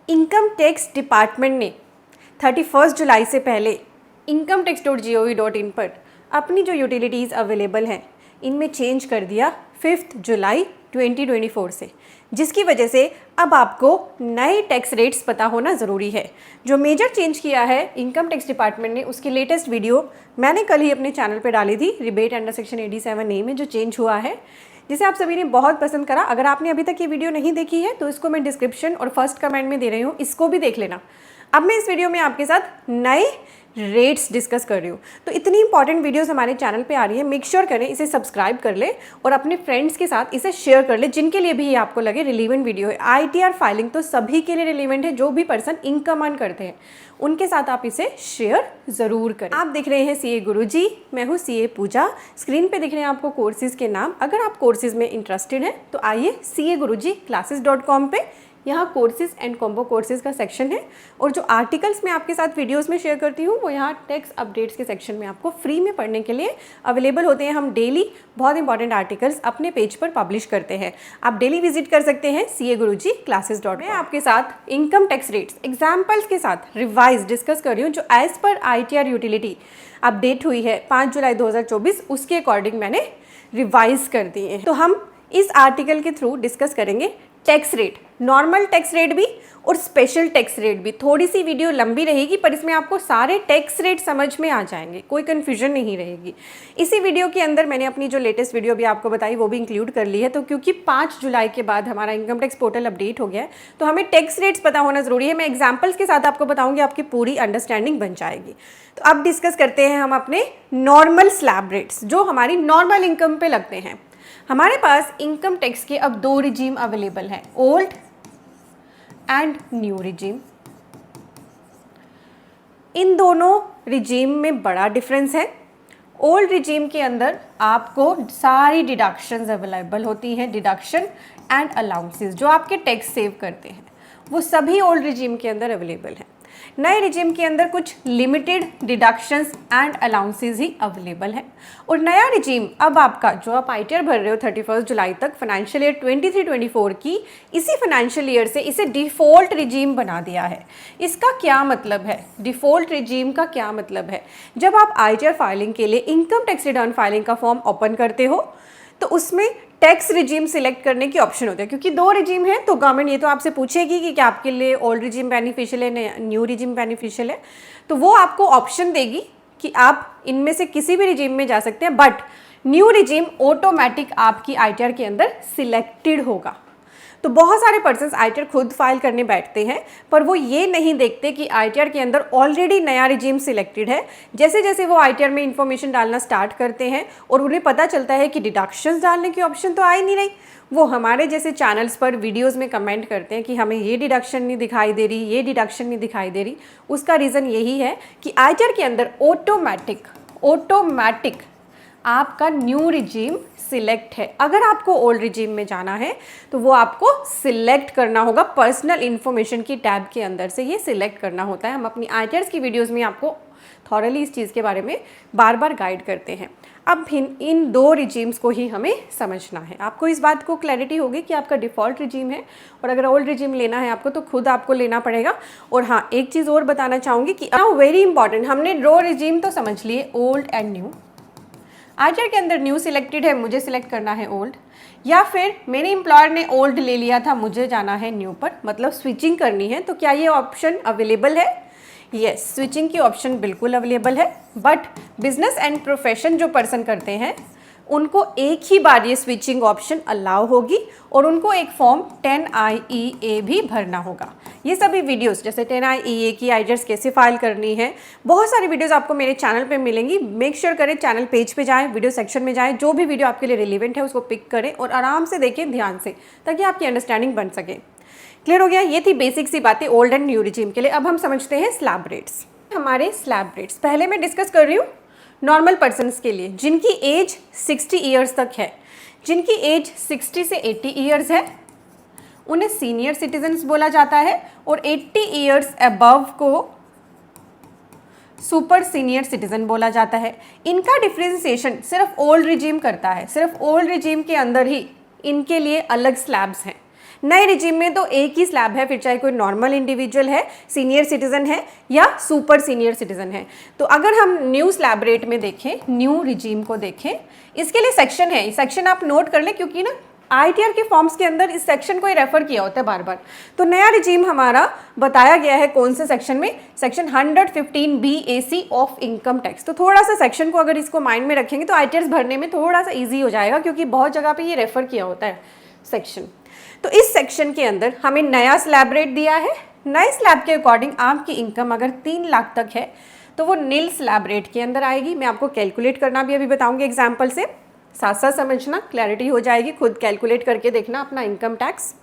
Income tax department ने 31 जुलाई से पहले incometax.gov.in पर अपनी जो यूटिलिटीज़ अवेलेबल हैं इनमें चेंज कर दिया 5 जुलाई 2024 से, जिसकी वजह से अब आपको नए टैक्स रेट्स पता होना ज़रूरी है। जो मेजर चेंज किया है इनकम टैक्स डिपार्टमेंट ने, उसकी लेटेस्ट वीडियो मैंने कल ही अपने चैनल पर डाली थी, रिबेट अंडर सेक्शन 87A में जो चेंज हुआ है, जिसे आप सभी ने बहुत पसंद करा। अगर आपने अभी तक ये वीडियो नहीं देखी है तो इसको मैं डिस्क्रिप्शन और फर्स्ट कमेंट में दे रही हूँ, इसको भी देख लेना। अब मैं इस वीडियो में आपके साथ नए रेट्स डिस्कस कर रही हूँ। तो इतनी इंपॉर्टेंट वीडियोस हमारे चैनल पे आ रही है, मेक श्योर करें इसे सब्सक्राइब कर ले और अपने फ्रेंड्स के साथ इसे शेयर कर ले जिनके लिए भी ये आपको लगे रिलीवेंट वीडियो है। ITR फाइलिंग तो सभी के लिए रिलीवेंट है, जो भी पर्सन इनकम अर्न करते हैं उनके साथ आप इसे शेयर ज़रूर करें। आप देख रहे हैं CA गुरुजी, मैं हूँ CA पूजा। स्क्रीन पे दिख रहे हैं आपको कोर्सेज़ के नाम। अगर आप कोर्सेज़ में इंटरेस्टेड हैं तो आइए CAGuruji पे, यहाँ कोर्सेज एंड कॉम्बो कोर्सेज का सेक्शन है और जो आर्टिकल्स मैं आपके साथ वीडियोस में शेयर करती हूँ वो यहाँ टैक्स अपडेट्स के सेक्शन में आपको फ्री में पढ़ने के लिए अवेलेबल होते हैं। हम डेली बहुत इंपॉर्टेंट आर्टिकल्स अपने पेज पर पब्लिश करते हैं, आप डेली विजिट कर सकते हैं CAGuruji मैं आपके साथ इनकम टैक्स रेट्स एग्जाम्पल्स के साथ रिवाइज डिस्कस कर रही हूँ, जो as per ITR utility update हुई है 5 जुलाई 2024, उसके अकॉर्डिंग मैंने रिवाइज कर दिए हैं। तो हम इस आर्टिकल के थ्रू डिस्कस करेंगे tax rate, normal tax rate भी और स्पेशल टैक्स रेट भी। थोड़ी सी वीडियो लंबी रहेगी पर इसमें आपको सारे टैक्स रेट समझ में आ जाएंगे, कोई कन्फ्यूजन नहीं रहेगी। इसी वीडियो के अंदर मैंने अपनी जो लेटेस्ट वीडियो भी आपको बताई वो भी इंक्लूड कर ली है। तो क्योंकि 5 जुलाई के बाद हमारा इनकम टैक्स पोर्टल अपडेट हो गया है तो हमें टैक्स रेट्स पता होना ज़रूरी है। मैं एग्जाम्पल्स के साथ आपको बताऊँगी, आपकी पूरी अंडरस्टैंडिंग बन जाएगी। तो अब डिस्कस करते हैं हम अपने नॉर्मल स्लैब रेट्स जो हमारी नॉर्मल इनकम पे लगते हैं। हमारे पास इनकम टैक्स के अब 2 रिजीम अवेलेबल हैं, ओल्ड एंड न्यू रिजीम। इन दोनों रिजीम में बड़ा डिफरेंस है। ओल्ड रिजीम के अंदर आपको सारी डिडक्शंस अवेलेबल होती हैं, डिडक्शन एंड अलाउंसेस जो आपके टैक्स सेव करते हैं वो सभी ओल्ड रिजीम के अंदर अवेलेबल हैं। नए रिजीम के अंदर कुछ limited deductions and allowances he available है। और नया रिजीम अब आपका जो आप ITR भर रहे हो 31 जुलाई तक फाइनेंशियल ईयर 23-24 की, इसी फाइनेंशियल ईयर से इसे डिफ़ॉल्ट रिजीम बना दिया है। इसका क्या मतलब है, डिफ़ॉल्ट रिजीम का क्या मतलब है? जब आप ITR फाइलिंग के लिए इनकम टैक्स रिटर्न फाइलिंग का फॉर्म ओपन करते हो तो उसमें टैक्स रिजीम सिलेक्ट करने की ऑप्शन होता है। क्योंकि 2 रिजीम है तो गवर्नमेंट ये तो आपसे पूछेगी कि क्या आपके लिए ओल्ड रिजीम बेनिफिशियल है, न्यू रिजीम बेनिफिशियल है, तो वो आपको ऑप्शन देगी कि आप इनमें से किसी भी रिजीम में जा सकते हैं। बट न्यू रिजीम ऑटोमेटिक आपकी ITR के अंदर सिलेक्टेड होगा। तो बहुत सारे पर्सन्स ITR खुद फाइल करने बैठते हैं पर वो ये नहीं देखते कि ITR के अंदर ऑलरेडी नया रिजीम सिलेक्टेड है। जैसे जैसे वो ITR में इंफॉर्मेशन डालना स्टार्ट करते हैं और उन्हें पता चलता है कि डिडक्शंस डालने की ऑप्शन तो आ ही नहीं रही, वो हमारे जैसे चैनल्स पर वीडियोस में कमेंट करते हैं कि हमें ये डिडक्शन नहीं दिखाई दे रही, ये डिडक्शन नहीं दिखाई दे रही। उसका रीज़न यही है कि ITR के अंदर ऑटोमेटिक आपका न्यू रिजीम सिलेक्ट है। अगर आपको ओल्ड रिजीम में जाना है तो वो आपको सिलेक्ट करना होगा, पर्सनल इन्फॉर्मेशन की टैब के अंदर से ये सिलेक्ट करना होता है। हम अपनी ITRs की वीडियोस में आपको थॉरली इस चीज़ के बारे में बार बार गाइड करते हैं। अब इन 2 रिजीम्स को ही हमें समझना है। आपको इस बात को क्लैरिटी होगी कि आपका डिफ़ॉल्ट रिजीम है और अगर ओल्ड रिजीम लेना है आपको तो खुद आपको लेना पड़ेगा। और हाँ, एक चीज़ और बताना चाहूँगी कि वेरी इंपॉर्टेंट, हमने 2 रिजीम तो समझ लिए, ओल्ड एंड न्यू। ITR के अंदर न्यू सिलेक्टेड है, मुझे सिलेक्ट करना है ओल्ड, या फिर मेरे एम्प्लॉयर ने ओल्ड ले लिया था, मुझे जाना है न्यू पर, मतलब स्विचिंग करनी है। तो क्या ये ऑप्शन अवेलेबल है? यस, स्विचिंग की ऑप्शन बिल्कुल अवेलेबल है। बट बिजनेस एंड प्रोफेशन जो पर्सन करते हैं उनको एक ही बार ये स्विचिंग ऑप्शन अलाउ होगी और उनको एक फॉर्म 10IEA भी भरना होगा। ये सभी वीडियोस जैसे 10IEA की ITRs कैसे फाइल करनी है, बहुत सारी वीडियोस आपको मेरे चैनल पे मिलेंगी। मेक श्योर करें चैनल पेज पे जाएं, वीडियो सेक्शन में जाएं, जो भी वीडियो आपके लिए रिलेवेंट है उसको पिक करें और आराम से देखें ध्यान से, ताकि आपकी अंडरस्टैंडिंग बन सके। क्लियर हो गया? ये थी बेसिक सी बातें ओल्ड एंड न्यू रिजीम के लिए। अब हम समझते हैं स्लैब रेट्स। हमारे स्लैब रेट्स पहले मैं डिस्कस कर रही हूँ नॉर्मल पर्सन्स के लिए जिनकी एज 60 ईयर्स तक है। जिनकी एज 60 से 80 ईयर्स है उन्हें सीनियर सिटीजन्स बोला जाता है और 80 ईयर्स अबव को सुपर सीनियर सिटीजन बोला जाता है। इनका डिफ्रेंसिएशन सिर्फ ओल्ड रिजीम करता है, सिर्फ ओल्ड रिजीम के अंदर ही इनके लिए अलग स्लैब्स हैं। नए रिजीम में तो एक ही स्लैब है, फिर चाहे कोई नॉर्मल इंडिविजुअल है, सीनियर सिटीजन है या सुपर सीनियर सिटीजन है। तो अगर हम न्यू स्लैब रेट में देखें, न्यू रिजीम को देखें, इसके लिए सेक्शन है, सेक्शन आप नोट कर लें क्योंकि ना ITR के फॉर्म्स के अंदर इस सेक्शन को ही रेफर किया होता है बार बार। तो नया रिजीम हमारा बताया गया है कौन से सेक्शन में, section 115B(AC) of income tax. तो थोड़ा सा सेक्शन को अगर इसको माइंड में रखेंगे तो ITRs भरने में थोड़ा सा ईजी हो जाएगा क्योंकि बहुत जगह पे ये रेफर किया होता है सेक्शन। तो इस सेक्शन के अंदर हमें नया स्लैब रेट दिया है। नए स्लैब के अकॉर्डिंग आपकी इनकम अगर 3 लाख तक है तो वो नील स्लैब रेट के अंदर आएगी। मैं आपको कैलकुलेट करना भी अभी बताऊंगी एग्जाम्पल से, साथ साथ समझना, क्लैरिटी हो जाएगी, खुद कैलकुलेट करके देखना अपना इनकम टैक्स।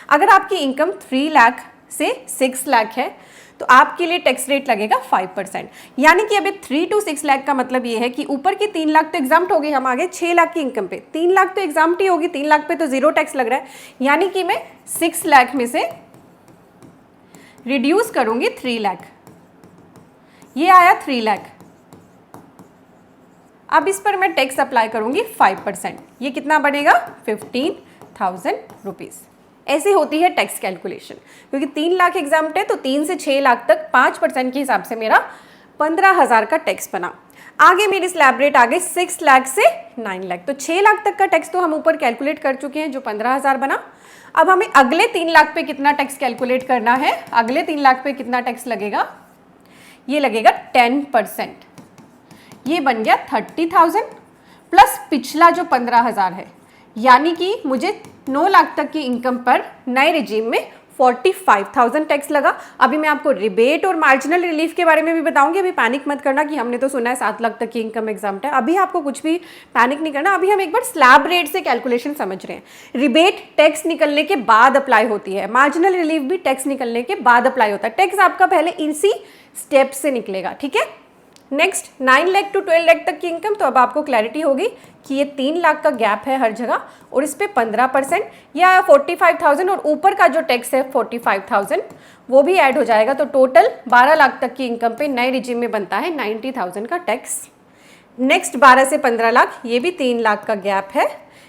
अगर आपकी इनकम 3 लाख से 6 लाख है तो आपके लिए टैक्स रेट लगेगा 5%। यानी कि अभी 3 to 6 लाख का मतलब ये है कि ऊपर की 3 लाख तो एग्जाम्प्ट हो गई, हम आगे 6 लाख की इनकम पे 3 लाख तो एग्जाम्प्ट ही होगी, 3 लाख पे तो जीरो टैक्स लग रहा है। यानी कि मैं 6 लाख में से रिड्यूस करूंगी 3 लाख, ये आया 3 लाख। अब इस पर मैं टैक्स अप्लाई करूंगी 5%, ये कितना बनेगा 15,000 रुपीज़। ऐसी होती है टैक्स कैलकुलेशन, क्योंकि 3 लाख एग्जाम्प्ट है तो 3 से 6 लाख तक 5% के हिसाब से मेरा 15,000 का टैक्स बना। आगे मेरी स्लैब रेट आ गई 6 लाख से 9 लाख, तो 6 लाख तक का टैक्स तो हम ऊपर कैलकुलेट कर चुके हैं जो 15,000 बना। अब हमें अगले 3 लाख पे कितना टैक्स कैलकुलेट करना है, अगले 3 लाख पे कितना टैक्स लगेगा, ये लगेगा 10%, ये बन गया 30,000 प्लस पिछला जो 15,000 है। यानी कि मुझे 9 लाख तक की इनकम पर नए रिजीम में 45,000 टैक्स लगा। अभी मैं आपको रिबेट और मार्जिनल रिलीफ के बारे में भी बताऊंगी, अभी पैनिक मत करना कि हमने तो सुना है 7 लाख तक की इनकम एग्जाम्प्ट है। अभी आपको कुछ भी पैनिक नहीं करना, अभी हम एक बार स्लैब रेट से कैलकुलेशन समझ रहे हैं। रिबेट टैक्स निकलने के बाद अप्लाई होती है, मार्जिनल रिलीफ भी टैक्स निकलने के बाद अप्लाई होता है। टैक्स आपका पहले इसी स्टेप से निकलेगा, ठीक है। नेक्स्ट 9 लाख टू 12 लाख तक की इनकम, तो अब आपको क्लैरिटी होगी कि ये 3 लाख का गैप है हर जगह और इस पे 15% या 45,000 और ऊपर का जो टैक्स है 45,000 वो भी ऐड हो जाएगा। तो टोटल 12 लाख तक की इनकम पे नए रिजीम में बनता है 90,000 का टैक्स। नेक्स्ट 12 से 15 लाख, ये भी 3 लाख का गैप है,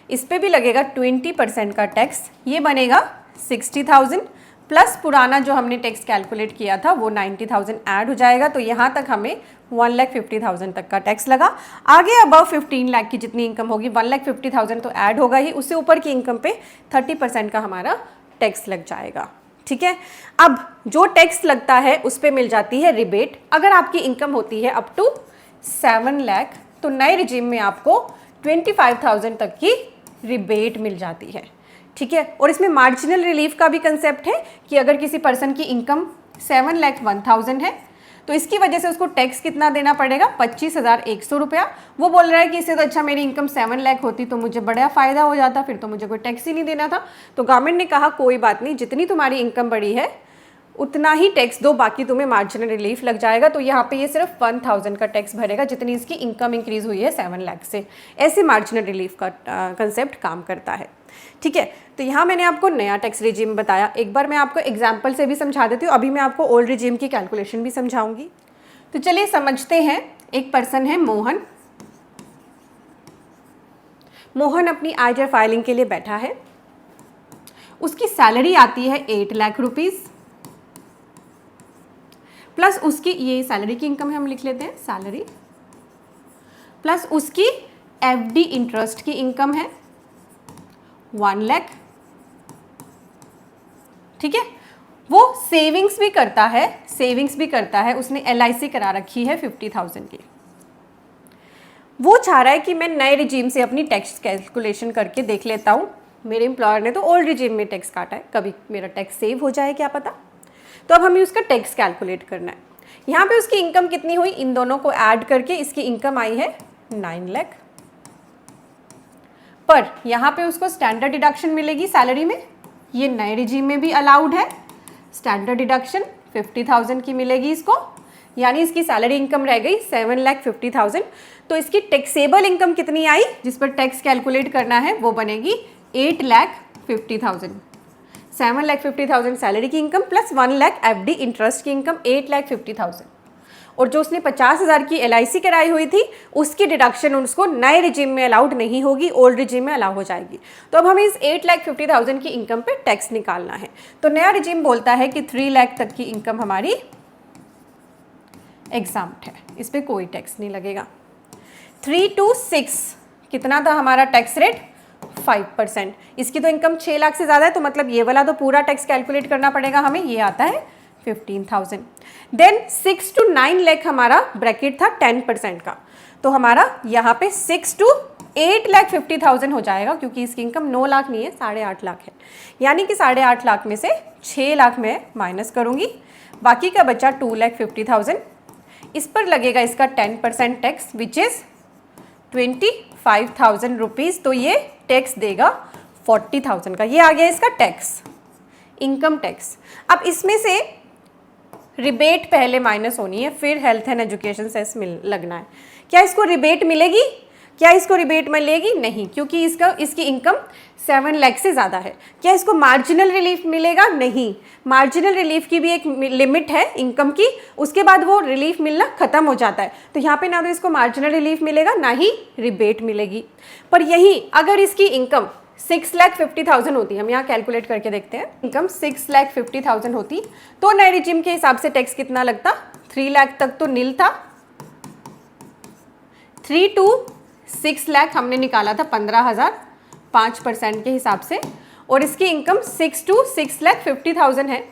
इस पे भी लगेगा 20% का टैक्स, ये बनेगा 60,000 प्लस पुराना जो हमने टैक्स कैलकुलेट किया था वो 90,000 ऐड हो जाएगा। तो यहाँ तक हमें 1,50,000 तक का टैक्स लगा। आगे अबव 15 लाख की जितनी इनकम होगी 1,50,000 तो ऐड होगा ही, उससे ऊपर की इनकम पे 30% का हमारा टैक्स लग जाएगा, ठीक है। अब जो टैक्स लगता है उस पर मिल जाती है रिबेट। अगर आपकी इनकम होती है अप टू 7 लाख तो नए रिजीम में आपको 25,000 तक की रिबेट मिल जाती है, ठीक है। और इसमें मार्जिनल रिलीफ का भी कंसेप्ट है कि अगर किसी पर्सन की इनकम 7,01,000 है तो इसकी वजह से उसको टैक्स कितना देना पड़ेगा, 25,100 रुपया। वो बोल रहा है कि इससे तो अच्छा मेरी इनकम 7 लाख होती तो मुझे बड़ा फ़ायदा हो जाता, फिर तो मुझे कोई टैक्स ही नहीं देना था। तो गवर्नमेंट ने कहा कोई बात नहीं, जितनी तुम्हारी इनकम बढ़ी है उतना ही टैक्स दो, बाकी तुम्हें मार्जिनल रिलीफ लग जाएगा। तो यहाँ पे ये सिर्फ 1,000 का टैक्स भरेगा जितनी इसकी इनकम इंक्रीज हुई है 7 लाख से। ऐसे मार्जिनल रिलीफ का कंसेप्ट काम करता है, ठीक है। तो यहाँ मैंने आपको नया टैक्स रिजीम बताया, एक बार मैं आपको एग्जाम्पल से भी समझा देती हूँ, अभी मैं आपको ओल्ड रिजीम की कैलकुलेशन भी समझाऊंगी। तो चलिए समझते हैं। एक पर्सन है मोहन, मोहन अपनी ITR फाइलिंग के लिए बैठा है, उसकी सैलरी आती है 8 लाख रुपीज़ प्लस उसकी, ये सैलरी की इनकम है, हम लिख लेते हैं सैलरी, प्लस उसकी FD इंटरेस्ट की इनकम है 1 लाख, ठीक है। वो सेविंग्स भी करता है, उसने LIC करा रखी है 50,000 की। वो चाह रहा है कि मैं नए रिजीम से अपनी टैक्स कैलकुलेशन करके देख लेता हूँ, मेरे एम्प्लॉयर ने तो ओल्ड रिजीम में टैक्स काटा है, कभी मेरा टैक्स सेव हो जाए क्या पता। तो अब हमें उसका टैक्स कैलकुलेट करना है। यहाँ पे उसकी इनकम कितनी हुई, इन दोनों को ऐड करके इसकी इनकम आई है 9 लाख, पर यहाँ पे उसको स्टैंडर्ड डिडक्शन मिलेगी सैलरी में, ये नए रिजीम में भी अलाउड है। स्टैंडर्ड डिडक्शन 50,000 की मिलेगी इसको, यानी इसकी सैलरी इनकम रह गई 7,50,000। तो इसकी टैक्सेबल इनकम कितनी आई जिस पर टैक्स कैलकुलेट करना है, वो बनेगी 8,50,000। 7,50,000 सैलरी की income plus 1 lakh FD interest की इनकम 8,50,000। और जो उसने 50,000 की LIC कराई हुई थी उसकी डिडक्शन उसको नए रिजीम में अलाउड नहीं होगी, ओल्ड रिजीम में अलाउ हो जाएगी। तो अब हमें इस 8,50,000 की इनकम पे टैक्स निकालना है। तो नया रिजीम बोलता है कि 3 लाख तक की इनकम हमारी एग्जाम्प्ट है, इस पर कोई टैक्स नहीं लगेगा। 3 to 6 कितना था हमारा टैक्स रेट? 5%। इसकी तो इनकम 6 लाख से ज़्यादा है, तो मतलब ये वाला तो पूरा टैक्स कैलकुलेट करना पड़ेगा हमें, ये आता है 15,000। देन 6 to 9 लाख हमारा ब्रैकेट था 10% का, तो हमारा यहाँ पे 6 to 8,50,000 हो जाएगा, क्योंकि इसकी इनकम 9 लाख नहीं है, 8.5 लाख है। यानी कि 8.5 लाख में से 6 लाख में माइनस करूँगी, बाकी का बचा 2,50,000। इस पर लगेगा इसका 10% टैक्स विच इज़ 25,000 रुपीज़, तो ये टैक्स देगा 40,000 का। ये आ गया इसका टैक्स, इनकम टैक्स। अब इसमें से रिबेट पहले माइनस होनी है, फिर हेल्थ एंड एजुकेशन सेस लगना है। क्या इसको रिबेट मिलेगी? क्या इसको रिबेट मिलेगी? नहीं, क्योंकि इसकी इनकम 7 लाख से ज़्यादा है। क्या इसको मार्जिनल रिलीफ मिलेगा? नहीं, मार्जिनल रिलीफ की भी एक लिमिट है इनकम की, उसके बाद वो रिलीफ मिलना ख़त्म हो जाता है। तो यहाँ पे ना तो इसको मार्जिनल रिलीफ मिलेगा, ना ही रिबेट मिलेगी। पर यही अगर इसकी इनकम 6,50,000 होती, हम यहाँ कैलकुलेट करके देखते हैं, इनकम 6,50,000 होती तो नए रिजीम के हिसाब से टैक्स कितना लगता? 3 लाख तक तो नील था, 3 to 6 लाख हमने निकाला था 15,000 5% के हिसाब से, और इसकी इनकम 6 to 6,50,000 है।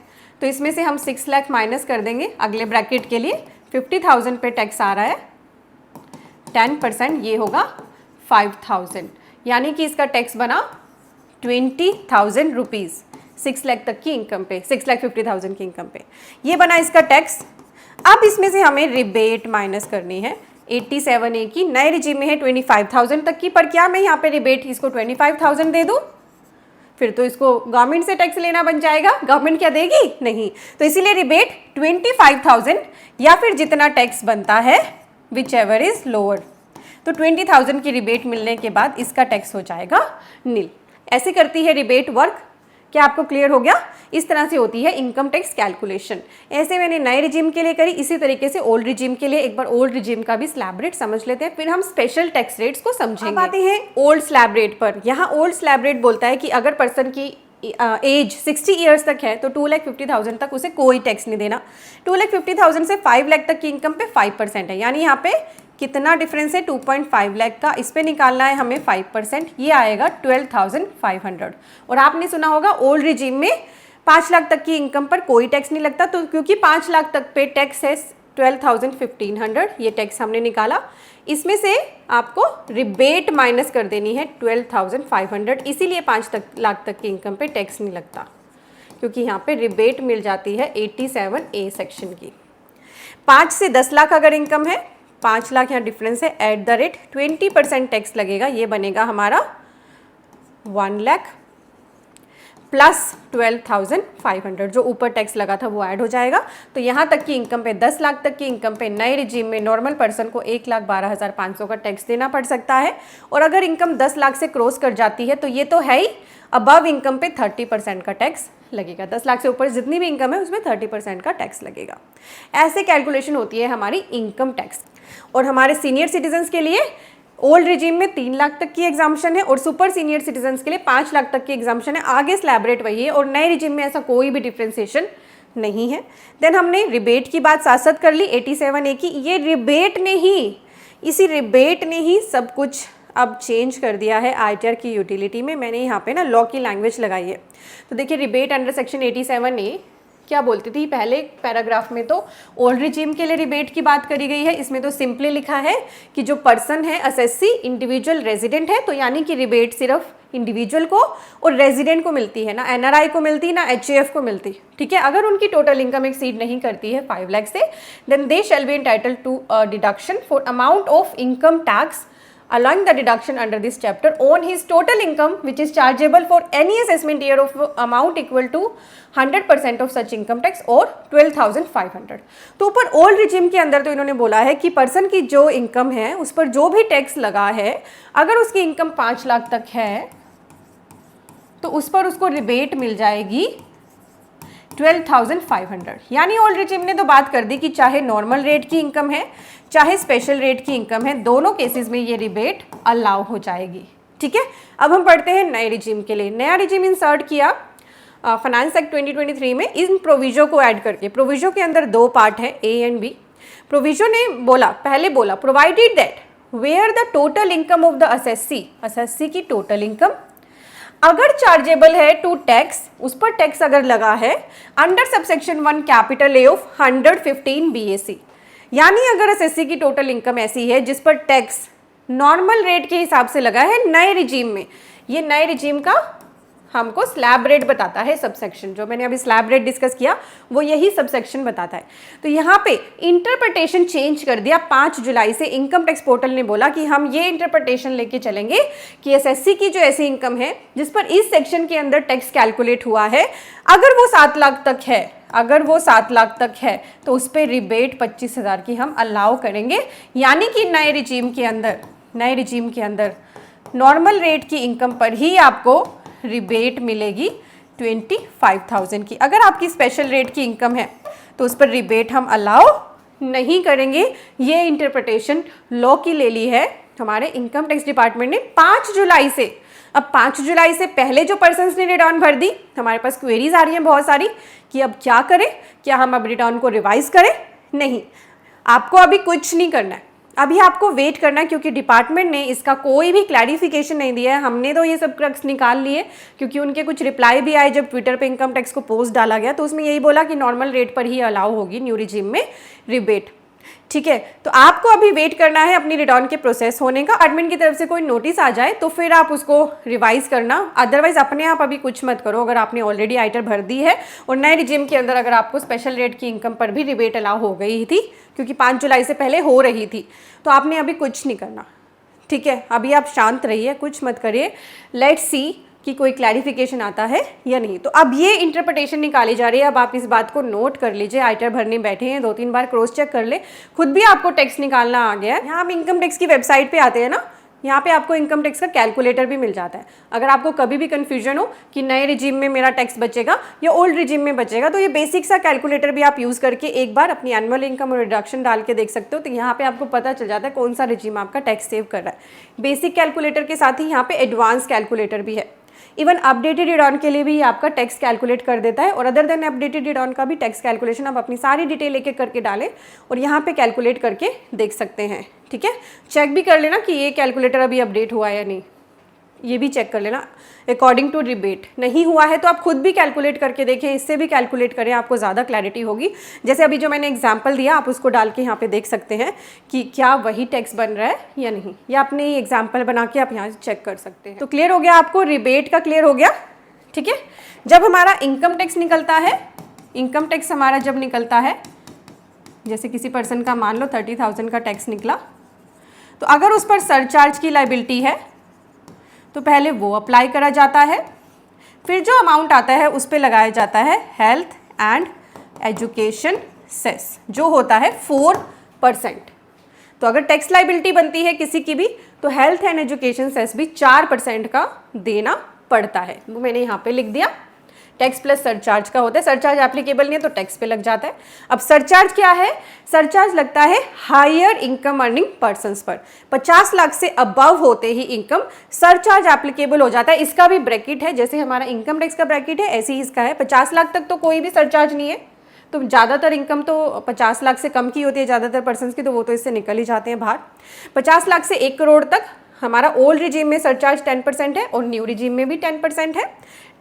तो इसमें से हम 6 लाख माइनस कर देंगे अगले ब्रैकेट के लिए, 50,000 पे टैक्स आ रहा है, 10% ये होगा 5,000, यानी कि इसका टैक्स बना 20,000 रुपीज़ 6 लाख तक की इनकम पे, 6,50,000 की इनकम पे ये बना इसका टैक्स। अब इसमें से हमें रिबेट माइनस करनी है 87A की, नए रिजीम में है 25,000 तक की, पर क्या मैं यहाँ पे रिबेट इसको 25,000 दे दूँ? फिर तो इसको गवर्नमेंट से टैक्स लेना बन जाएगा, गवर्नमेंट क्या देगी? नहीं। तो इसीलिए रिबेट 25,000 या फिर जितना टैक्स बनता है विच एवर इज लोअर। तो 20,000 की रिबेट मिलने के बाद इसका टैक्स हो जाएगा नील। ऐसे करती है रिबेट वर्क। क्या आपको क्लियर हो गया? इस तरह से होती है इनकम टैक्स कैलकुलेशन। ऐसे मैंने नए रिजीम के लिए करी, इसी तरीके से ओल्ड रिजीम के लिए एक बार ओल्ड रिजीम का भी स्लैब रेट समझ लेते हैं, फिर हम स्पेशल टैक्स रेट्स को समझेंगे। अब आते हैं ओल्ड स्लैब रेट पर। यहाँ ओल्ड स्लैब रेट बोलता है कि अगर पर्सन की एज 60 ईयर्स तक है तो 2,50,000 तक उसे कोई टैक्स नहीं देना। 2,50,000 से 5 लाख तक की इनकम पे 5% है, यानी यहाँ पे कितना डिफरेंस है? 2.5 लाख का। इस पे निकालना है हमें 5%, ये आएगा 12,500। और आपने सुना होगा ओल्ड रिजीम में 5 लाख तक की इनकम पर कोई टैक्स नहीं लगता, तो क्योंकि 5 लाख तक पे टैक्स है 12,1500, ये टैक्स हमने निकाला। इसमें से आपको रिबेट माइनस कर देनी है 12,500, इसीलिए 5 लाख तक की इनकम पे टैक्स नहीं लगता, क्योंकि यहाँ पे रिबेट मिल जाती है 87A सेक्शन की। 5 से 10 लाख अगर इनकम है, 5 लाख यहाँ डिफरेंस है, एट द रेट 20% टैक्स लगेगा, ये बनेगा हमारा 1 लाख प्लस 12,500, जो ऊपर टैक्स लगा था वो ऐड हो जाएगा। तो यहाँ तक की इनकम पे, 10 लाख तक की इनकम पे नए रिजीम में नॉर्मल पर्सन को 1,12,500 का टैक्स देना पड़ सकता है। और अगर इनकम 10 लाख से क्रॉस कर जाती है तो ये तो है ही, अबव इनकम पे 30% का टैक्स लगेगा। 10 लाख से ऊपर जितनी भी इनकम है उसमें 30% का टैक्स लगेगा। ऐसे कैलकुलेशन होती है हमारी इनकम टैक्स। और हमारे सीनियर सिटीजन्स के लिए ओल्ड रिजीम में 3 लाख तक की एग्जाम्पशन है, और सुपर सीनियर सिटीजन्स के लिए 5 लाख तक की एग्जाम्पशन है। आगे स्लैब रेट वही है, और नए रिजीम में ऐसा कोई भी डिफ्रेंसिएशन नहीं है। देन हमने रिबेट की बात साथ साथ कर ली 87A की। ये रिबेट ने ही, इसी रिबेट ने ही सब कुछ अब चेंज कर दिया है ITR की यूटिलिटी में। मैंने यहाँ पे ना लॉ की लैंग्वेज लगाई है। तो देखिए रिबेट अंडर सेक्शन 87A क्या बोलती थी? पहले पैराग्राफ में तो ओल्ड रिजीम के लिए रिबेट की बात करी गई है, इसमें तो सिंपली लिखा है कि जो पर्सन है असेसी इंडिविजुअल रेजिडेंट है, तो यानी कि रिबेट सिर्फ इंडिविजुअल को और रेजिडेंट को मिलती है, ना NRI को मिलती, ना HAF को मिलती। ठीक है, अगर उनकी टोटल इनकम एक्सीड नहीं करती है 5 लाख से, then they shall be entitled to deduction for amount of income tax allowing the deduction under this chapter on his total income which is chargeable for any assessment year of amount equal to 100% of such income tax or 12,500। तो ऊपर old regime के अंदर तो इन्होंने बोला है कि person की जो इनकम है उस पर जो भी टैक्स लगा है, अगर उसकी इनकम 5 लाख तक है तो उस पर उसको रिबेट मिल जाएगी 12,500। यानी ओल्ड रिजिम ने तो बात कर दी कि चाहे नॉर्मल रेट की इनकम है चाहे स्पेशल रेट की इनकम है, दोनों केसेस में ये रिबेट अलाउ हो जाएगी। ठीक है, अब हम पढ़ते हैं नए रिजिम के लिए। नया रिजिम इंसर्ट किया फाइनेंस एक्ट 2023 में इन प्रोविजो को ऐड करके। प्रोविजो के अंदर दो पार्ट है, ए एंड बी। प्रोविजो ने पहले बोला provided that where the total income of the assessee की टोटल इनकम अगर चार्जेबल है टू टैक्स, उस पर टैक्स अगर लगा है under subsection 1 capital A of 115 BAC। यानी अगर असेसी की टोटल इनकम ऐसी है जिस पर टैक्स नॉर्मल रेट के हिसाब से लगा है नए रिजीम में, ये नए रिजीम का हमको स्लैब रेट बताता है सबसेक्शन। जो मैंने अभी स्लैब रेट डिस्कस किया वो यही सबसेक्शन बताता है। तो यहाँ पे इंटरप्रिटेशन चेंज कर दिया 5 जुलाई से। इनकम टैक्स पोर्टल ने बोला कि हम ये इंटरप्रिटेशन लेके चलेंगे कि एसएससी की जो ऐसी इनकम है जिस पर इस सेक्शन के अंदर टैक्स कैलकुलेट हुआ है, अगर वो 7 लाख तक है तो उस पर रिबेट 25,000 की हम अलाउ करेंगे। यानी कि नए रिजीम के अंदर नॉर्मल रेट की इनकम पर ही आपको रिबेट मिलेगी 25,000 की। अगर आपकी स्पेशल रेट की इनकम है तो उस पर रिबेट हम अलाउ नहीं करेंगे। ये इंटरप्रिटेशन लॉ की ले ली है हमारे इनकम टैक्स डिपार्टमेंट ने 5 जुलाई से। अब 5 जुलाई से पहले जो पर्सन्स ने रिटर्न भर दी, हमारे पास क्वेरीज आ रही हैं बहुत सारी कि अब क्या करें, क्या हम अब रिटर्न को रिवाइज करें? नहीं, आपको अभी कुछ नहीं करना है, अभी आपको वेट करना है, क्योंकि डिपार्टमेंट ने इसका कोई भी क्लैरिफिकेशन नहीं दिया है। हमने तो ये सब क्रक्स निकाल लिए क्योंकि उनके कुछ रिप्लाई भी आए जब ट्विटर पे इनकम टैक्स को पोस्ट डाला गया, तो उसमें यही बोला कि नॉर्मल रेट पर ही अलाउ होगी न्यू रिजीम में रिबेट। ठीक है, तो आपको अभी वेट करना है अपनी रिटर्न के प्रोसेस होने का। एडमिन की तरफ से कोई नोटिस आ जाए तो फिर आप उसको रिवाइज करना, अदरवाइज अपने आप अभी कुछ मत करो। अगर आपने ऑलरेडी आइटर भर दी है और नए रिजीम के अंदर अगर आपको स्पेशल रेट की इनकम पर भी रिबेट अलाउ हो गई थी, क्योंकि 5 जुलाई से पहले हो रही थी, तो आपने अभी कुछ नहीं करना। ठीक है, अभी आप शांत रहिए, कुछ मत करिए, लेट्स सी कि कोई क्लैरिफिकेशन आता है या नहीं। तो अब ये इंटरप्रिटेशन निकाली जा रही है। अब आप इस बात को नोट कर लीजिए, आइटर भरने बैठे हैं 2-3 बार क्रॉस चेक कर ले, खुद भी आपको टैक्स निकालना आ गया है। यहाँ आप इनकम टैक्स की वेबसाइट पे आते हैं ना, यहाँ पे आपको इनकम टैक्स का कैलकुलेटर भी मिल जाता है। अगर आपको कभी भी कन्फ्यूजन हो कि नए रिजीम में मेरा टैक्स बचेगा या ओल्ड रिजीम में बचेगा, तो ये बेसिक सा कैलकुलेटर भी आप यूज़ करके एक बार अपनी एनुअल इनकम और डिडक्शन डाल के देख सकते हो। तो यहाँ पे आपको पता चल जाता है कौन सा रिजीम आपका टैक्स सेव कर रहा है। बेसिक कैलकुलेटर के साथ ही यहाँ पे एडवांस कैलकुलेटर भी है। इवन अपडेटेड रिटर्न के लिए भी आपका टैक्स कैलकुलेट कर देता है, और अदर देन अपडेटेड रिटर्न का भी टैक्स कैलकुलेशन आप अपनी सारी डिटेल एक एक करके डालें और यहाँ पे कैलकुलेट करके देख सकते हैं। ठीक है, चेक भी कर लेना कि ये कैलकुलेटर अभी अपडेट हुआ है या नहीं, ये भी चेक कर लेना अकॉर्डिंग टू रिबेट। नहीं हुआ है तो आप खुद भी कैलकुलेट करके देखें, इससे भी कैलकुलेट करें, आपको ज़्यादा क्लैरिटी होगी। जैसे अभी जो मैंने एग्जांपल दिया, आप उसको डाल के यहाँ पे देख सकते हैं कि क्या वही टैक्स बन रहा है या नहीं, या अपने ही एग्जाम्पल बना के आप यहाँ चेक कर सकते हैं। तो क्लियर हो गया आपको, रिबेट का क्लियर हो गया। ठीक है, जब हमारा इनकम टैक्स निकलता है, इनकम टैक्स हमारा जब निकलता है, जैसे किसी पर्सन का मान लो 30,000 का टैक्स निकला, तो अगर उस पर सरचार्ज की लायबिलिटी है तो पहले वो अप्लाई करा जाता है, फिर जो अमाउंट आता है उस पर लगाया जाता है हेल्थ एंड एजुकेशन सेस, जो होता है 4%। तो अगर टैक्स लायबिलिटी बनती है किसी की भी तो हेल्थ एंड एजुकेशन सेस भी 4% का देना पड़ता है। वो मैंने यहाँ पे लिख दिया, टैक्स प्लस सरचार्ज का होता है। सरचार्ज एप्लीकेबल नहीं है तो टैक्स पे लग जाता है। अब सरचार्ज क्या है? सरचार्ज लगता है हायर इनकम अर्निंग पर्सन्स पर। 50 लाख से अबव होते ही इनकम सरचार्ज एप्लीकेबल हो जाता है। इसका भी ब्रैकेट है, जैसे हमारा इनकम टैक्स का ब्रैकेट है ऐसे ही इसका है। 50 लाख तक तो कोई भी सरचार्ज नहीं है, तो ज़्यादातर इनकम तो 50 लाख से कम की होती है ज़्यादातर पर्सन्स की, तो वो तो इससे निकल ही जाते हैं बाहर। 50 लाख से 1 करोड़ तक हमारा ओल्ड रिजीम में सरचार्ज 10% है और न्यू रिजीम में भी 10% है।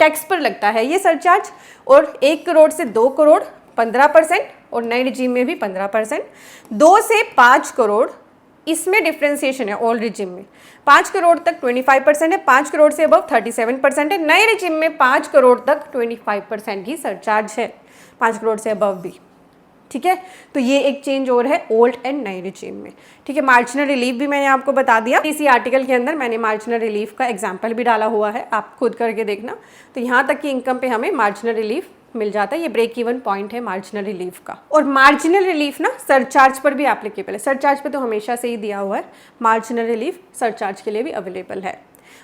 टैक्स पर लगता है ये सरचार्ज, और 1 करोड़ से 2 करोड़ 15% और नए रिजीम में भी 15%। 2 से 5 करोड़ इसमें डिफ्रेंसिएशन है ओल्ड रिजीम में। 5 करोड़ तक 25% है, 5 करोड़ से अबव 37% है। नए रिजीम में 5 करोड़ तक 25% ही सरचार्ज है, 5 करोड़ से अबव भी। ठीक है, तो ये एक चेंज और है ओल्ड एंड नए रिजीम में। ठीक है, मार्जिनल रिलीफ भी मैंने आपको बता दिया। इसी आर्टिकल के अंदर मैंने मार्जिनल रिलीफ का एग्जाम्पल भी डाला हुआ है, आप खुद करके देखना। तो यहाँ तक की इनकम पे हमें मार्जिनल रिलीफ मिल जाता है। ये ब्रेक इवन पॉइंट है मार्जिनल रिलीफ का। और मार्जिनल रिलीफ ना सरचार्ज पर भी एप्लीकेबल है। सरचार्ज पे तो हमेशा से ही दिया हुआ है, मार्जिनल रिलीफ सरचार्ज के लिए भी अवेलेबल है।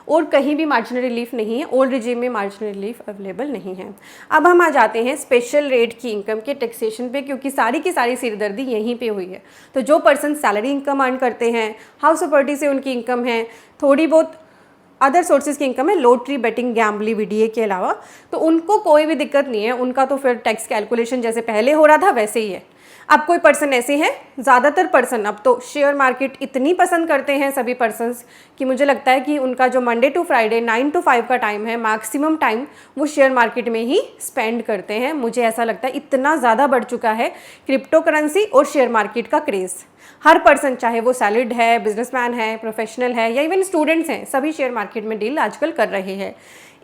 और कहीं भी मार्जिनल रिलीफ नहीं है, ओल्ड रिजीम में मार्जिनल रिलीफ अवेलेबल नहीं है। अब हम आ जाते हैं स्पेशल रेट की इनकम के टैक्सेशन पे, क्योंकि सारी की सारी सिरदर्दी यहीं पे हुई है। तो जो पर्सन सैलरी इनकम अर्न करते हैं, हाउस प्रॉपर्टी से उनकी इनकम है, थोड़ी बहुत अदर सोर्सेज की इनकम है, लॉटरी, बेटिंग, गैम्बली, वीडीए के अलावा, तो उनको कोई भी दिक्कत नहीं है। उनका तो फिर टैक्स कैलकुलेशन जैसे पहले हो रहा था वैसे ही है। अब कोई पर्सन ऐसे हैं, ज़्यादातर पर्सन अब तो शेयर मार्केट इतनी पसंद करते हैं सभी पर्सन्स कि मुझे लगता है कि उनका जो मंडे टू फ्राइडे 9 to 5 का टाइम है, मैक्सिमम टाइम वो शेयर मार्केट में ही स्पेंड करते हैं। मुझे ऐसा लगता है इतना ज़्यादा बढ़ चुका है क्रिप्टो करेंसी और शेयर मार्केट का क्रेज़। हर पर्सन, चाहे वो सैलरीड है, बिजनेसमैन है, प्रोफेशनल है या इवन स्टूडेंट्स हैं, सभी शेयर मार्केट में डील आजकल कर रहे हैं।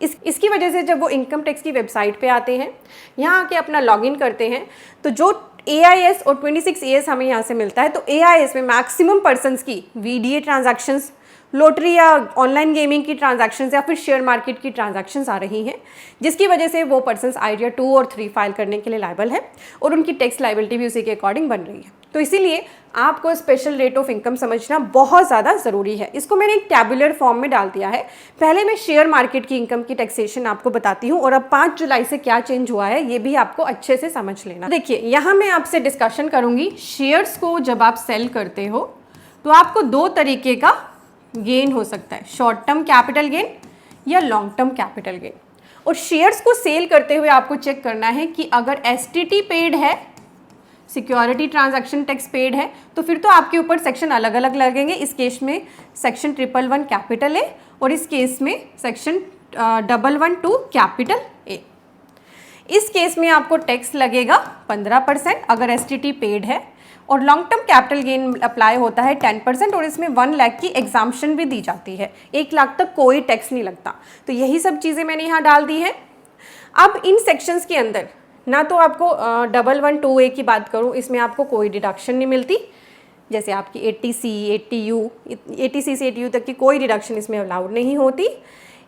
इसकी वजह से जब वो इनकम टैक्स की वेबसाइट पे आते हैं, यहाँ आके अपना लॉगिन करते हैं, तो जो AIS और 26 ES हमें यहाँ से मिलता है, तो AIS में मैक्सिमम पर्सन्स की VDA ट्रांजैक्शंस, लॉटरी या ऑनलाइन गेमिंग की ट्रांजैक्शंस या फिर शेयर मार्केट की ट्रांजैक्शंस आ रही हैं, जिसकी वजह से वो पर्सन्स आइडिया 2 और 3 फाइल करने के लिए लायबल है और उनकी टैक्स लायबिलिटी भी उसी के अकॉर्डिंग बन रही है। तो इसीलिए आपको स्पेशल रेट ऑफ इनकम समझना बहुत ज़्यादा ज़रूरी है। इसको मैंने एक टैबुलर फॉर्म में डाल दिया है। पहले मैं शेयर मार्केट की इनकम की टैक्सेशन आपको बताती हूँ और अब 5 जुलाई से क्या चेंज हुआ है ये भी आपको अच्छे से समझ लेना। देखिए, यहाँ मैं आपसे डिस्कशन करूँगी शेयर्स को जब आप सेल करते हो तो आपको 2 तरीके का गेन हो सकता है, शॉर्ट टर्म कैपिटल गेन या लॉन्ग टर्म कैपिटल गेन। और शेयर्स को सेल करते हुए आपको चेक करना है कि अगर STT पेड है, सिक्योरिटी ट्रांजैक्शन टैक्स पेड है, तो फिर तो आपके ऊपर सेक्शन अलग अलग लगेंगे। इस केस में सेक्शन 111 कैपिटल ए और इस केस में सेक्शन 112 कैपिटल ए। इस केस में आपको टैक्स लगेगा 15% अगर STT पेड है, और long term capital gain apply होता है 10% और इसमें 1 लाख की एग्जाम्पशन भी दी जाती है। 1 लाख तक कोई टैक्स नहीं लगता। तो यही सब चीज़ें मैंने यहाँ डाल दी है। अब इन सेक्शंस के अंदर ना तो आपको 112A की बात करूँ, इसमें आपको कोई डिडक्शन नहीं मिलती, जैसे आपकी 80C, 80U, 80C से 80U तक की कोई डिडक्शन इसमें अलाउड नहीं होती।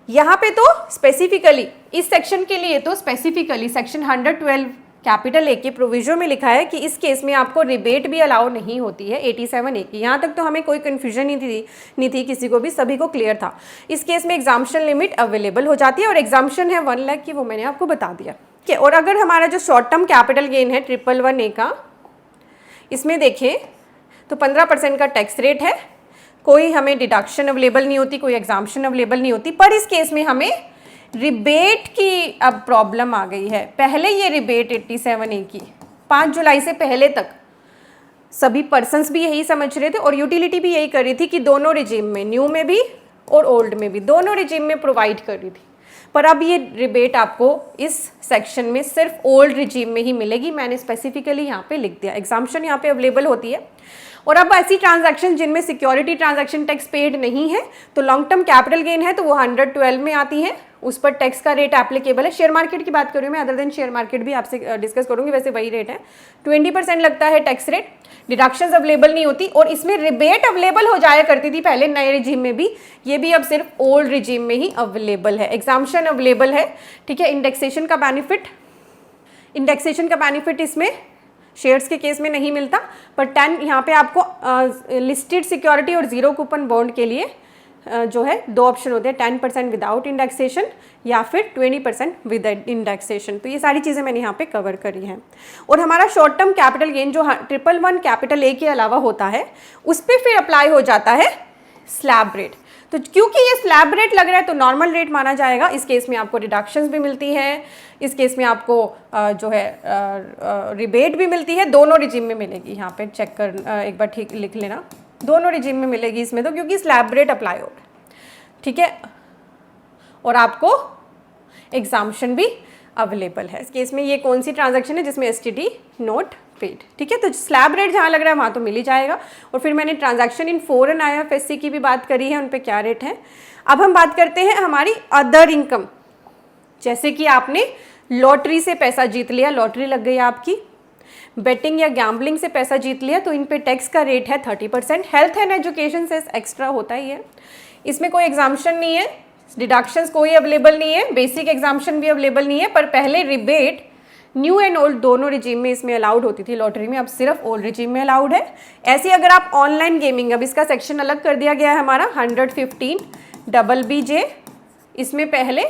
यहाँ पे तो स्पेसिफिकली इस सेक्शन के लिए तो स्पेसिफिकली सेक्शन 112 कैपिटल ए के प्रोविजन में लिखा है कि इस केस में आपको रिबेट भी अलाउ नहीं होती है 87A की। यहाँ तक तो हमें कोई कन्फ्यूजन नहीं थी किसी को भी, सभी को क्लियर था। इस केस में एग्जाम्पशन लिमिट अवेलेबल हो जाती है और एग्जाम्पशन है 1 लाख की, वो मैंने आपको बता दिया। ठीक है, और अगर हमारा जो शॉर्ट टर्म कैपिटल गेन है 111A का, इसमें देखें तो 15% का टैक्स रेट है, कोई हमें डिडक्शन अवेलेबल नहीं होती, कोई एग्जाम्पशन अवेलेबल नहीं होती। पर इस केस में हमें रिबेट की अब प्रॉब्लम आ गई है। पहले ये रिबेट 87A की 5 जुलाई से पहले तक सभी पर्सन्स भी यही समझ रहे थे और यूटिलिटी भी यही कर रही थी कि दोनों रिजीम में, न्यू में भी और ओल्ड में भी, दोनों रिजीम में प्रोवाइड कर रही थी। पर अब ये रिबेट आपको इस सेक्शन में सिर्फ ओल्ड रिजीम में ही मिलेगी। मैंने स्पेसिफिकली यहाँ पे लिख दिया, एग्जाम्पशन यहाँ पे अवेलेबल होती है। और अब ऐसी ट्रांजैक्शन जिनमें सिक्योरिटी ट्रांजैक्शन टैक्स पेड नहीं है, तो लॉन्ग टर्म कैपिटल गेन है तो वो 112 में आती है, उस पर टैक्स का रेट एप्लीकेबल है। शेयर मार्केट की बात करूँ मैं, अदर देन शेयर मार्केट भी आपसे डिस्कस करूँगी, वैसे वही रेट है, 20% लगता है टैक्स रेट। डिडक्शंस अवेलेबल नहीं होती और इसमें रिबेट अवेलेबल हो जाया करती थी पहले नए रिजीम में भी, ये भी अब सिर्फ ओल्ड रिजीम में ही अवेलेबल है। एग्जाम्पशन अवेलेबल है, ठीक है। इंडेक्सेशन का बेनिफिट इसमें शेयर्स के केस में नहीं मिलता, पर 10 यहाँ पे आपको लिस्टेड सिक्योरिटी और 0 कूपन बॉन्ड के लिए जो है 2 ऑप्शन होते हैं, 10% विदाउट इंडेक्सेशन या फिर 20% विद इंडेक्सेशन। तो ये सारी चीज़ें मैंने यहाँ पे कवर करी हैं। और हमारा शॉर्ट टर्म कैपिटल गेन जो 111 कैपिटल ए के अलावा होता है, उस पर फिर अप्लाई हो जाता है स्लैब रेट। तो क्योंकि ये स्लैब रेट लग रहा है तो नॉर्मल रेट माना जाएगा। इस केस में आपको डिडक्शंस भी मिलती हैं, इस केस में आपको जो है रिबेट भी मिलती है, दोनों रिजीम में मिलेगी। यहाँ पे चेक कर एक बार ठीक लिख लेना, दोनों रिजीम में मिलेगी इसमें तो, क्योंकि स्लैब रेट अप्लाई हो, ठीक है। और आपको एग्जाम्पशन भी अवेलेबल है। इस केस में ये कौन सी ट्रांजैक्शन है जिसमें STT नॉट पेड, ठीक है। तो स्लैब रेट जहाँ लग रहा है वहाँ तो मिल ही जाएगा। और फिर मैंने ट्रांजैक्शन इन फॉरेन IFSC की भी बात करी है, उन पे क्या रेट है। अब हम बात करते हैं हमारी अदर इनकम, जैसे कि आपने लॉटरी से पैसा जीत लिया, लॉटरी लग गई आपकी, बेटिंग या गैम्बलिंग से पैसा जीत लिया, तो इन पे टैक्स का रेट है 30%। हेल्थ एंड एजुकेशन से एक्स्ट्रा होता ही है, इसमें कोई एग्जाम्पशन नहीं है, डिडक्शंस कोई अवेलेबल नहीं है, बेसिक एग्जाम्पशन भी अवेलेबल नहीं है। पर पहले रिबेट न्यू एंड ओल्ड दोनों रिजीम में इसमें अलाउड होती थी लॉटरी में, अब सिर्फ ओल्ड रिजीम में अलाउड है। ऐसे अगर आप ऑनलाइन गेमिंग, अब इसका सेक्शन अलग कर दिया गया है हमारा 115 BBJ, इसमें पहले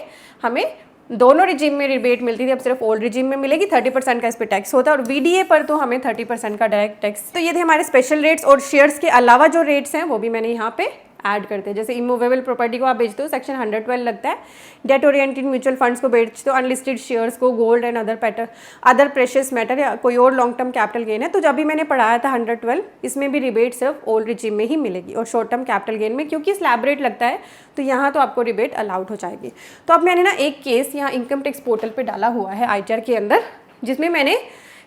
हमें दोनों रिजीम में रिबेट मिलती थी, अब सिर्फ ओल्ड रिजीम में मिलेगी। 30% का इस पर टैक्स होता है और VDA पर तो हमें 30% का डायरेक्ट टैक्स। तो ये थे हमारे स्पेशल रेट्स, और शेयर्स के अलावा जो रेट्स हैं वो भी मैंने यहाँ पे ऐड करते हैं। जैसे इमूवेबल प्रॉपर्टी को आप बेचते हो सेक्शन 112 लगता है, डेट ओरिएंटेड म्यूचुअल फंड्स को बेचते हो, अनलिस्टेड शेयर्स को, gold and other precious metal या कोई और लॉन्ग टर्म कैपिटल गेन है तो जब भी मैंने पढ़ाया था 112, इसमें भी रिबेट सिर्फ ओल्ड रिजीम में ही मिलेगी, और शॉर्ट टर्म कैपिटल गेन में क्योंकि स्लैब रेट लगता है तो यहाँ तो आपको रिबेट अलाउड हो जाएगी। तो अब मैंने ना एक केस यहाँ इनकम टैक्स पोर्टल पर डाला हुआ है ITR के अंदर, जिसमें मैंने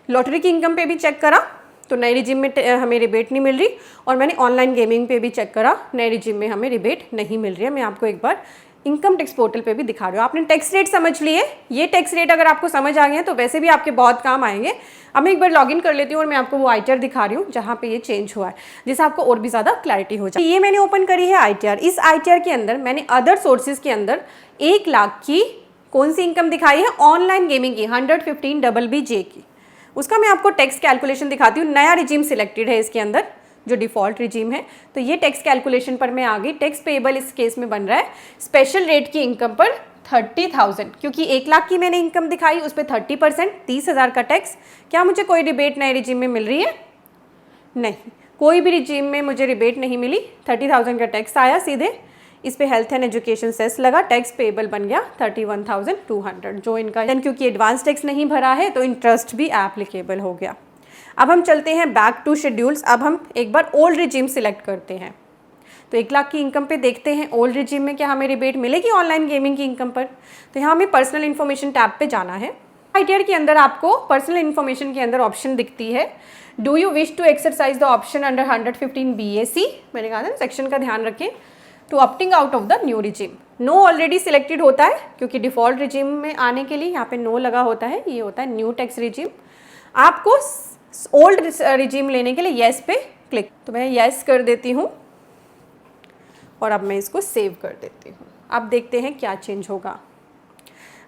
लॉटरी की इनकम पे भी चेक करा तो नए रिजीम में हमें रिबेट नहीं मिल रही, और मैंने ऑनलाइन गेमिंग पे भी चेक करा, नए रिजीम में हमें रिबेट नहीं मिल रही है। मैं आपको एक बार इनकम टैक्स पोर्टल पे भी दिखा रही हूँ। आपने टैक्स रेट समझ लिए, ये टैक्स रेट अगर आपको समझ आ गए हैं तो वैसे भी आपके बहुत काम आएंगे। अब मैं एक बार लॉगिन कर लेती हूँ और मैं आपको वो ITR दिखा रही हूँ जहाँ पे ये चेंज हुआ है, जिससे आपको और भी ज़्यादा क्लैरिटी हो जाए। ये मैंने ओपन करी है ITR। इस ITR के अंदर मैंने अदर सोर्सेज के अंदर 1 लाख की कौन सी इनकम दिखाई है, ऑनलाइन गेमिंग की 115 BBJ की। उसका मैं आपको टैक्स कैलकुलेशन दिखाती हूँ। नया रिजीम सिलेक्टेड है इसके अंदर, जो डिफ़ॉल्ट रिजीम है, तो ये टैक्स कैलकुलेशन पर मैं आ गई। टैक्स पेएबल इस केस में बन रहा है स्पेशल रेट की इनकम पर 30,000, क्योंकि 1 लाख की मैंने इनकम दिखाई, उस पर 30% 30,000 का टैक्स। क्या मुझे कोई रिबेट नए रिजीम में मिल रही है? नहीं, कोई भी रिजीम में मुझे रिबेट नहीं मिली। 30,000 का टैक्स आया सीधे, इस पे हेल्थ एंड एजुकेशन सेस लगा, टैक्स पेएबल बन गया 31,200 जो इनका, क्योंकि एडवांस टैक्स नहीं भरा है तो इंटरेस्ट भी एप्लीकेबल हो गया। अब हम चलते हैं बैक टू शेड्यूल्स। अब हम एक बार ओल्ड रिजीम सिलेक्ट करते हैं, तो 1 लाख की इनकम पे देखते हैं ओल्ड रिजीम में क्या हमें रिबेट मिलेगी ऑनलाइन गेमिंग की इनकम पर। तो यहाँ हमें पर्सनल इन्फॉर्मेशन टैब पे जाना है। ITR के अंदर आपको पर्सनल इन्फॉर्मेशन के अंदर ऑप्शन दिखती है, do you wish to exercise the option under 115 BAC, मैंने कहा था सेक्शन का ध्यान रखें, to opting out of the new regime. No already selected होता है, क्योंकि डिफ़ॉल्ट रिजीम में आने के लिए यहाँ पे नो लगा होता है, ये होता है न्यू टैक्स रिजीम। आपको ओल्ड रिजीम लेने के लिए येस पे क्लिक, तो मैं येस कर देती हूँ और अब मैं इसको सेव कर देती हूँ। अब देखते हैं क्या चेंज होगा।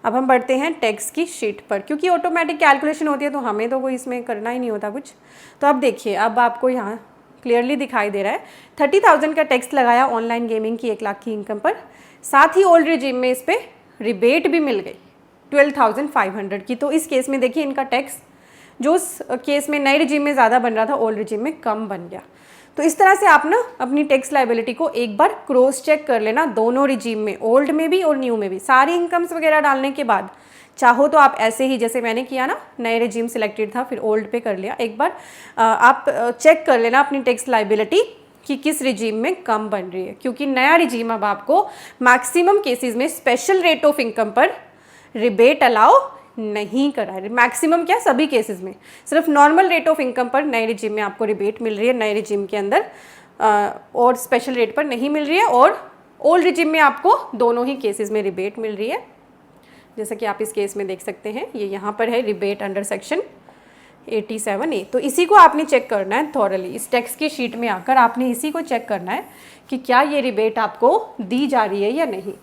अब हम बढ़ते हैं टैक्स की शीट पर, क्योंकि ऑटोमेटिक कैलकुलेशन होती है तो हमें तो कोई इसमें करना ही नहीं होता कुछ। तो अब देखिए, अब आपको यहाँ क्लियरली दिखाई दे रहा है 30,000 का टैक्स लगाया ऑनलाइन गेमिंग की 1 लाख की इनकम पर, साथ ही ओल्ड रिजीम में इस पर रिबेट भी मिल गई 12,500 की। तो इस केस में देखिए इनका टैक्स जो उस केस में नए रिजीम में ज़्यादा बन रहा था ओल्ड रिजीम में कम बन गया। तो इस तरह से आप ना अपनी टैक्स लायबिलिटी को एक बार क्रॉस चेक कर लेना, दोनों रिजीम में, ओल्ड में भी और न्यू में भी। सारी इनकम्स वगैरह डालने के बाद चाहो तो आप ऐसे ही जैसे मैंने किया ना, नए रिजीम सिलेक्टेड था फिर ओल्ड पे कर लिया, एक बार आप चेक कर लेना अपनी टैक्स लायबिलिटी कि किस रिजीम में कम बन रही है, क्योंकि नया रिजीम अब आपको मैक्सिमम केसेस में स्पेशल रेट ऑफ इनकम पर रिबेट अलाउ नहीं करा है। मैक्सिमम क्या, सभी केसेस में, सिर्फ नॉर्मल रेट ऑफ इनकम पर नए रिजीम में आपको रिबेट मिल रही है, नए रिजीम के अंदर और स्पेशल रेट पर नहीं मिल रही है, और ओल्ड रिजीम में आपको दोनों ही केसेस में रिबेट मिल रही है। जैसा कि आप इस केस में देख सकते हैं, ये यहाँ पर है रिबेट अंडर सेक्शन 87A। तो इसी को आपने चेक करना है थॉरली, इस टैक्स की शीट में आकर आपने इसी को चेक करना है कि क्या ये रिबेट आपको दी जा रही है या नहीं।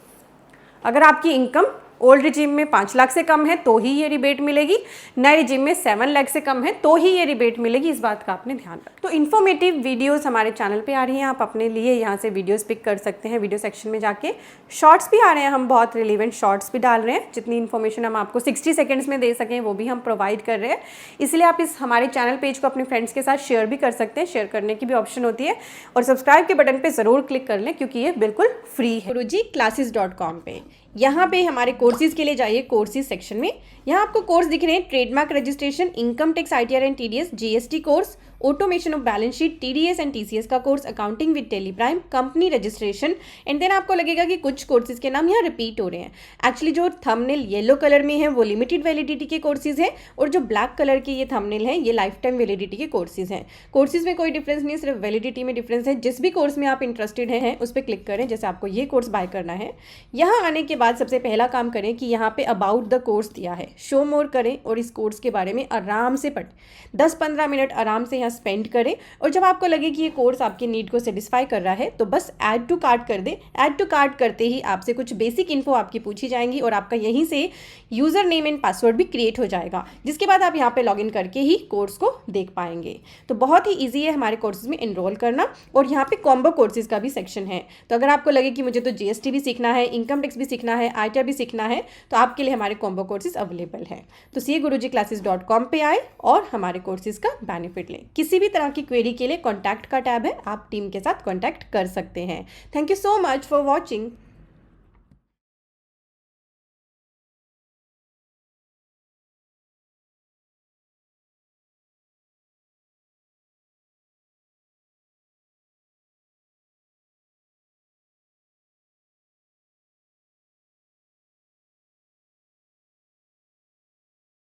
अगर आपकी इनकम ओल्ड रिजीम में 5 लाख से कम है तो ही ये रिबेट मिलेगी, नए रिजीम में 7 लाख से कम है तो ही ये रिबेट मिलेगी, इस बात का आपने ध्यान रखना। तो इन्फॉर्मेटिव वीडियोस हमारे चैनल पे आ रही हैं, आप अपने लिए यहाँ से वीडियोस पिक कर सकते हैं, वीडियो सेक्शन में जाके। शॉर्ट्स भी आ रहे हैं, हम बहुत रिलेवेंट शॉर्ट्स भी डाल रहे हैं, जितनी इन्फॉर्मेशन हम आपको 60 सेकेंड्स में दे सकें वो भी हम प्रोवाइड कर रहे हैं। इसलिए आप इस हमारे चैनल पेज को अपने फ्रेंड्स के साथ शेयर भी कर सकते हैं, शेयर करने की भी ऑप्शन होती है, और सब्सक्राइब के बटन पर ज़रूर क्लिक कर लें क्योंकि ये बिल्कुल फ्री है। guruji-classes.com पे यहाँ पे हमारे कोर्सेज के लिए जाइए, कोर्सेज सेक्शन में यहाँ आपको कोर्स दिख रहे हैं, trademark registration, income tax ITR and TDS, GST course, automation of balance sheet, TDS and TCS का course, accounting with Tally Prime, company registration. And then आपको लगेगा कि कुछ कोर्सेज के नाम यहाँ रिपीट हो रहे हैं। एक्चुअली जो थंबनेल येलो कलर में है वो लिमिटेड वैलिडिटी के कोर्सेज हैं, और जो ब्लैक कलर के ये थंबनेल है ये लाइफ टाइम वैलिडिटी के कोर्सेज हैं। कोर्सेज में कोई डिफरेंस नहीं, सिर्फ वैलिडिटी में डिफरेंस है। जिस भी कोर्स में आप इंटरेस्टेड हैं उस पर क्लिक करें, जैसे आपको ये कोर्स बाय करना है। यहाँ आने के बाद सबसे पहला काम करें कि यहाँ पे अबाउट द कोर्स दिया है, शो मोर करें और इस कोर्स के बारे में आराम से पढ़ें। 10-15 मिनट आराम से यहाँ स्पेंड करें और जब आपको लगे कि ये कोर्स आपकी नीड को सेटिस्फाई कर रहा है तो बस ऐड टू कार्ट कर दें। ऐड टू कार्ट करते ही आपसे कुछ बेसिक इन्फो आपकी पूछी जाएंगी और आपका यहीं से यूज़र नेम एंड पासवर्ड भी क्रिएट हो जाएगा, जिसके बाद आप यहाँ पे लॉगिन करके ही कोर्स को देख पाएंगे। तो बहुत ही ईजी है हमारे कोर्सेज में इनरोल करना। और यहाँ पे कॉम्बो कोर्सेज का भी सेक्शन है, तो अगर आपको लगे कि मुझे तो जीएसटी भी सीखना है, इनकम टैक्स भी सीखना है, आईटीआर भी सीखना है, तो आपके लिए हमारे कॉम्बो कोर्सेज अवेलेबल है। तो cagurujiclasses.com पे आए और हमारे कोर्सेज का बेनिफिट लें। किसी भी तरह की क्वेरी के लिए कॉन्टैक्ट का टैब है, आप टीम के साथ कॉन्टैक्ट कर सकते हैं। Thank you so much for watching.